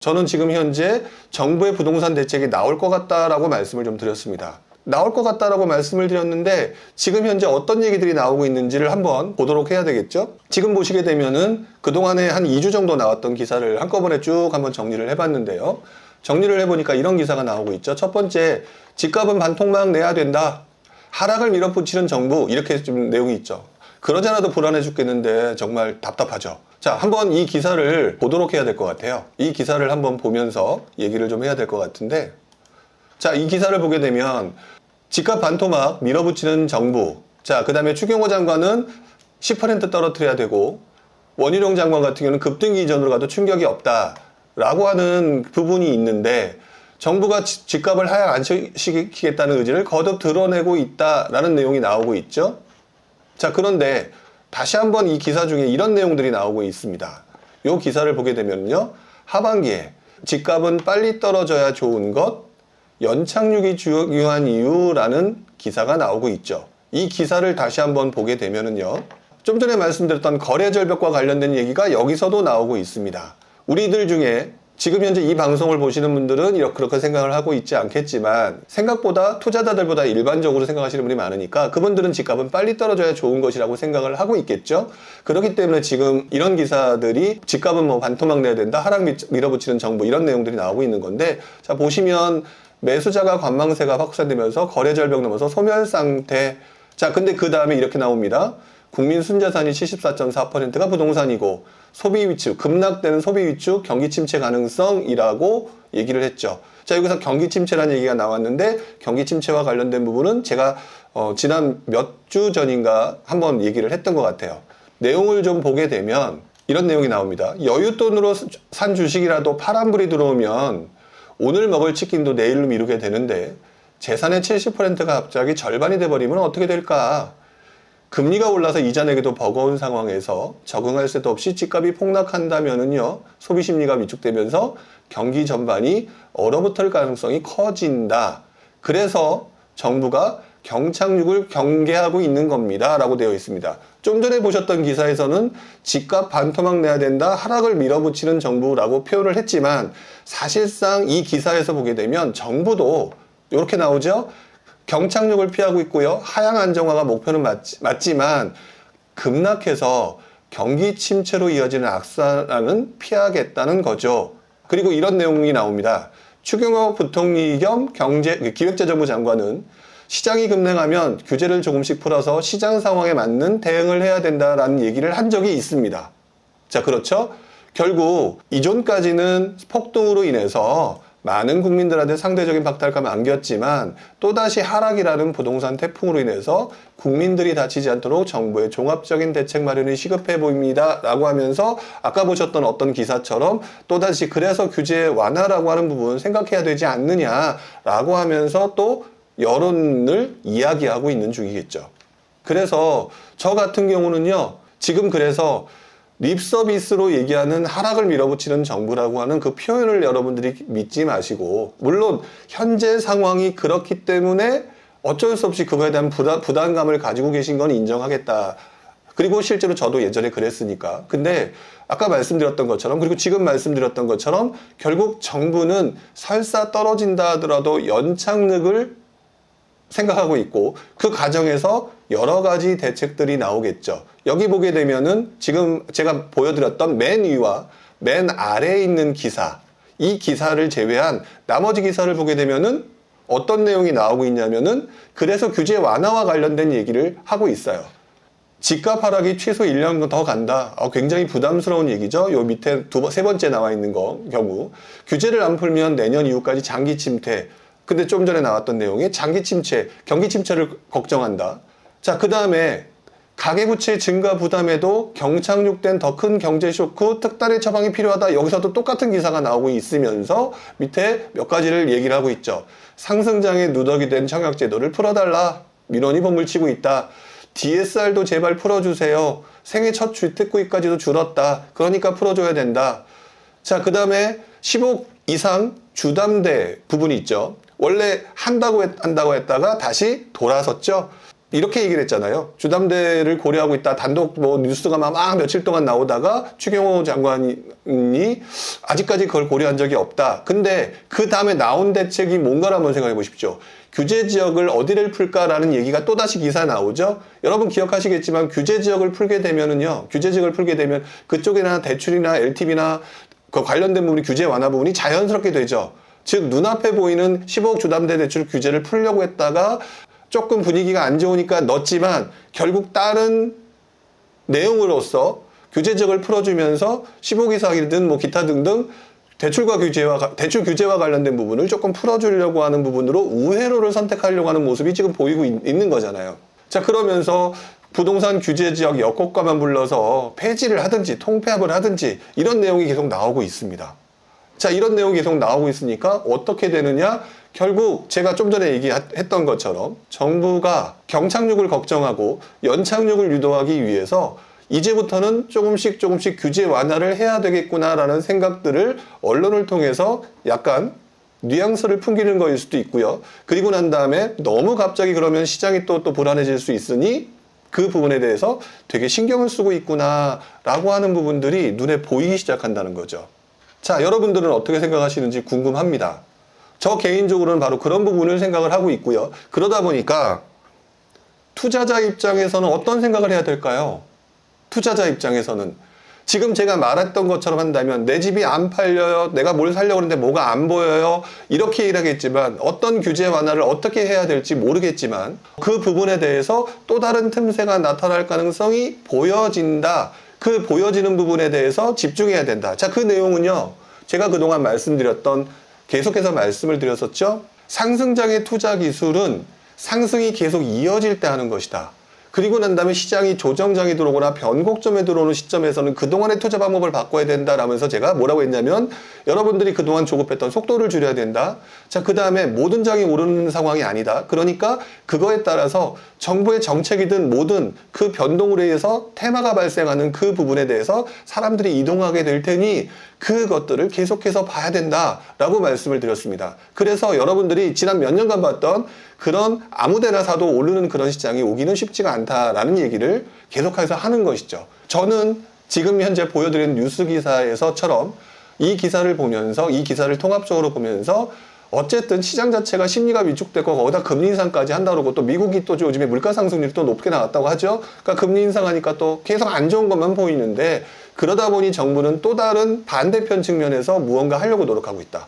저는 지금 현재 정부의 부동산 대책이 나올 것 같다라고 말씀을 좀 드렸습니다. 나올 것 같다라고 말씀을 드렸는데 지금 현재 어떤 얘기들이 나오고 있는지를 한번 보도록 해야 되겠죠? 지금 보시게 되면은 그동안에 한 2주 정도 나왔던 기사를 한꺼번에 쭉 한번 정리를 해봤는데요. 정리를 해보니까 이런 기사가 나오고 있죠. 첫 번째, 집값은 반토막 내야 된다. 하락을 밀어붙이는 정부, 이렇게 좀 내용이 있죠. 그러지 않아도 불안해 죽겠는데 정말 답답하죠. 자, 한번 이 기사를 보도록 해야 될 것 같아요. 이 기사를 한번 보면서 얘기를 좀 해야 될 것 같은데, 자, 이 기사를 보게 되면 집값 반토막 밀어붙이는 정부, 자, 그 다음에 추경호 장관은 10% 떨어뜨려야 되고 원희룡 장관 같은 경우는 급등기 이전으로 가도 충격이 없다라고 하는 부분이 있는데, 정부가 집값을 하향 안 시키겠다는 의지를 거듭 드러내고 있다라는 내용이 나오고 있죠. 자, 그런데 다시 한번 이 기사 중에 이런 내용들이 나오고 있습니다. 이 기사를 보게 되면요, 하반기에 집값은 빨리 떨어져야 좋은 것, 연착륙이 중요한 이유라는 기사가 나오고 있죠. 이 기사를 다시 한번 보게 되면은요, 좀 전에 말씀드렸던 거래 절벽과 관련된 얘기가 여기서도 나오고 있습니다. 우리들 중에 지금 현재 이 방송을 보시는 분들은 그렇게 생각을 하고 있지 않겠지만, 생각보다 투자자들보다 일반적으로 생각하시는 분이 많으니까 그분들은 집값은 빨리 떨어져야 좋은 것이라고 생각을 하고 있겠죠. 그렇기 때문에 지금 이런 기사들이 집값은 뭐 반토막 내야 된다, 하락 밀어붙이는 정부, 이런 내용들이 나오고 있는 건데, 자, 보시면 매수자가 관망세가 확산되면서 거래 절벽 넘어서 소멸 상태. 자, 근데 그 다음에 이렇게 나옵니다. 국민 순자산이 74.4%가 부동산이고 소비 위축, 급락되는 소비 위축, 경기 침체 가능성이라고 얘기를 했죠. 자, 여기서 경기 침체라는 얘기가 나왔는데, 경기 침체와 관련된 부분은 제가 지난 몇 주 전인가 한번 얘기를 했던 것 같아요. 내용을 좀 보게 되면 이런 내용이 나옵니다. 여윳돈으로 산 주식이라도 파란불이 들어오면 오늘 먹을 치킨도 내일로 미루게 되는데, 재산의 70%가 갑자기 절반이 돼버리면 어떻게 될까? 금리가 올라서 이자 내기도 버거운 상황에서 적응할 새도 없이 집값이 폭락한다면은요, 소비 심리가 위축되면서 경기 전반이 얼어붙을 가능성이 커진다. 그래서 정부가 경착륙을 경계하고 있는 겁니다. 라고 되어 있습니다. 좀 전에 보셨던 기사에서는 집값 반토막 내야 된다, 하락을 밀어붙이는 정부라고 표현을 했지만, 사실상 이 기사에서 보게 되면 정부도 이렇게 나오죠. 경착륙을 피하고 있고요. 하향 안정화가 목표는 맞지만 급락해서 경기 침체로 이어지는 악순환은 피하겠다는 거죠. 그리고 이런 내용이 나옵니다. 추경호 부총리 겸 기획재정부 장관은 시장이 급냉하면 규제를 조금씩 풀어서 시장 상황에 맞는 대응을 해야 된다라는 얘기를 한 적이 있습니다. 자, 그렇죠? 결국 이전까지는 폭등으로 인해서 많은 국민들한테 상대적인 박탈감을 안겼지만, 또다시 하락이라는 부동산 태풍으로 인해서 국민들이 다치지 않도록 정부의 종합적인 대책 마련이 시급해 보입니다 라고 하면서, 아까 보셨던 어떤 기사처럼 또다시 그래서 규제 완화라고 하는 부분 생각해야 되지 않느냐 라고 하면서 또 여론을 이야기하고 있는 중이겠죠. 그래서 저 같은 경우는요, 지금 그래서 립서비스로 얘기하는 하락을 밀어붙이는 정부라고 하는 그 표현을 여러분들이 믿지 마시고, 물론 현재 상황이 그렇기 때문에 어쩔 수 없이 그거에 대한 부담감을 가지고 계신 건 인정하겠다. 그리고 실제로 저도 예전에 그랬으니까. 근데 아까 말씀드렸던 것처럼, 그리고 지금 말씀드렸던 것처럼 결국 정부는 설사 떨어진다 하더라도 연착륙을 생각하고 있고, 그 과정에서 여러 가지 대책들이 나오겠죠. 여기 보게 되면은 지금 제가 보여드렸던 맨 위와 맨 아래에 있는 기사, 이 기사를 제외한 나머지 기사를 보게 되면은 어떤 내용이 나오고 있냐면은, 그래서 규제 완화와 관련된 얘기를 하고 있어요. 집값 하락이 최소 1년 더 간다. 굉장히 부담스러운 얘기죠. 요 밑에 세 번째 나와 있는 경우. 규제를 안 풀면 내년 이후까지 장기 침체. 근데 좀 전에 나왔던 내용에 장기 침체, 경기 침체를 걱정한다. 자, 그 다음에 가계부채 증가 부담에도 경착륙된 더 큰 경제 쇼크, 특단의 처방이 필요하다. 여기서도 똑같은 기사가 나오고 있으면서 밑에 몇 가지를 얘기를 하고 있죠. 상승장에 누더기 된 청약제도를 풀어달라. 민원이 bom물치고 있다. DSR도 제발 풀어주세요. 생애 첫 주택구입까지도 줄었다. 그러니까 풀어줘야 된다. 자, 그 다음에 10억 이상 주담대 부분이 있죠. 원래 한다고 했다가 다시 돌아섰죠. 이렇게 얘기를 했잖아요. 주담대를 고려하고 있다. 단독 뭐 뉴스가 막 며칠 동안 나오다가 추경호 장관이 아직까지 그걸 고려한 적이 없다. 근데 그 다음에 나온 대책이 뭔가를 한번 생각해 보십시오. 규제 지역을 어디를 풀까라는 얘기가 또다시 기사에 나오죠. 여러분 기억하시겠지만 규제 지역을 풀게 되면은요. 규제 지역을 풀게 되면 그쪽이나 대출이나 LTV나 그 관련된 부분이 규제 완화 부분이 자연스럽게 되죠. 즉 눈앞에 보이는 15억 주담대 대출 규제를 풀려고 했다가 조금 분위기가 안 좋으니까 넣었지만 결국 다른 내용으로서 규제 지역을 풀어주면서 15억 이상이든 뭐 기타 등등 대출 규제와 관련된 부분을 조금 풀어주려고 하는 부분으로 우회로를 선택하려고 하는 모습이 지금 보이고 있는 거잖아요. 자, 그러면서 부동산 규제 지역 역효과만 불러서 폐지를 하든지 통폐합을 하든지 이런 내용이 계속 나오고 있습니다. 자, 이런 내용이 계속 나오고 있으니까 어떻게 되느냐? 결국 제가 좀 전에 얘기했던 것처럼 정부가 경착륙을 걱정하고 연착륙을 유도하기 위해서 이제부터는 조금씩 규제 완화를 해야 되겠구나라는 생각들을 언론을 통해서 약간 뉘앙스를 풍기는 거일 수도 있고요. 그리고 난 다음에 너무 갑자기 그러면 시장이 또 불안해질 수 있으니 그 부분에 대해서 되게 신경을 쓰고 있구나라고 하는 부분들이 눈에 보이기 시작한다는 거죠. 자, 여러분들은 어떻게 생각하시는지 궁금합니다. 저 개인적으로는 바로 그런 부분을 생각을 하고 있고요. 그러다 보니까 투자자 입장에서는 어떤 생각을 해야 될까요? 투자자 입장에서는 지금 제가 말했던 것처럼 한다면 내 집이 안 팔려요. 내가 뭘 살려고 하는데 뭐가 안 보여요. 이렇게 얘기하겠지만 어떤 규제 완화를 어떻게 해야 될지 모르겠지만 그 부분에 대해서 또 다른 틈새가 나타날 가능성이 보여진다. 그 보여지는 부분에 대해서 집중해야 된다. 자, 그 내용은요. 제가 그동안 계속해서 말씀을 드렸었죠. 상승장의 투자 기술은 상승이 계속 이어질 때 하는 것이다. 그리고 난 다음에 시장이 조정장이 들어오거나 변곡점에 들어오는 시점에서는 그동안의 투자 방법을 바꿔야 된다라면서 제가 뭐라고 했냐면 여러분들이 그동안 조급했던 속도를 줄여야 된다. 자, 그 다음에 모든 장이 오르는 상황이 아니다. 그러니까 그거에 따라서 정부의 정책이든 뭐든 그 변동으로 해서 테마가 발생하는 그 부분에 대해서 사람들이 이동하게 될 테니 그것들을 계속해서 봐야 된다라고 말씀을 드렸습니다. 그래서 여러분들이 지난 몇 년간 봤던 그런 아무데나 사도 오르는 그런 시장이 오기는 쉽지가 않다라는 얘기를 계속해서 하는 것이죠. 저는 지금 현재 보여드린 뉴스 기사에서처럼 이 기사를 보면서 이 기사를 통합적으로 보면서 어쨌든 시장 자체가 심리가 위축되고 거기다 금리 인상까지 한다고 그러고 또 미국이 또 요즘에 물가 상승률이 또 높게 나왔다고 하죠. 그러니까 금리 인상하니까 또 계속 안 좋은 것만 보이는데 그러다 보니 정부는 또 다른 반대편 측면에서 무언가 하려고 노력하고 있다.